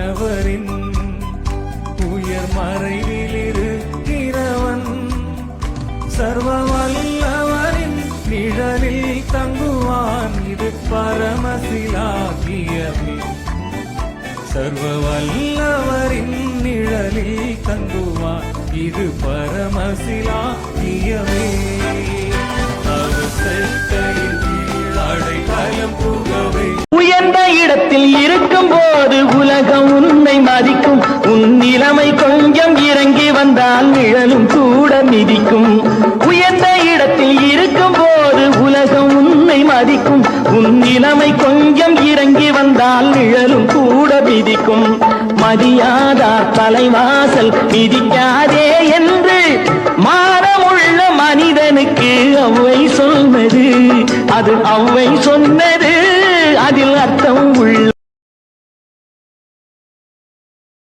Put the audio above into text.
வானவரின் உயர் மறைவில் இருக்கிறவன் சர்வ வல்லவரின் நிழலில் தங்குவான் இது பரமசிலாகியமே சர்வ வல்லவரின் நிழலில் தங்குவான் இது பரமசிலாகியமே அடைக்கலம் புகவே உயர்ந்த இடத்தில் இருக்கும் போது உலகம் உன்னை மதிக்கும் உன் நிலைமை கொஞ்சம் இறங்கி வந்தால் நிழலும் கூட மிதிக்கும் உயர்ந்த இடத்தில் இருக்கும் போது உலகம் உன்னை மதிக்கும் உன் நிலைமை கொஞ்சம் இறங்கி வந்தால் நிழலும் கூட மிதிக்கும் மதியாதார் தலைவாசல் மிதிக்காதே என்று மானமுள்ள மனிதனுக்கு அவ்வை சொன்னது அது அவ்வை சொன்னது அதில் அர்த்தம்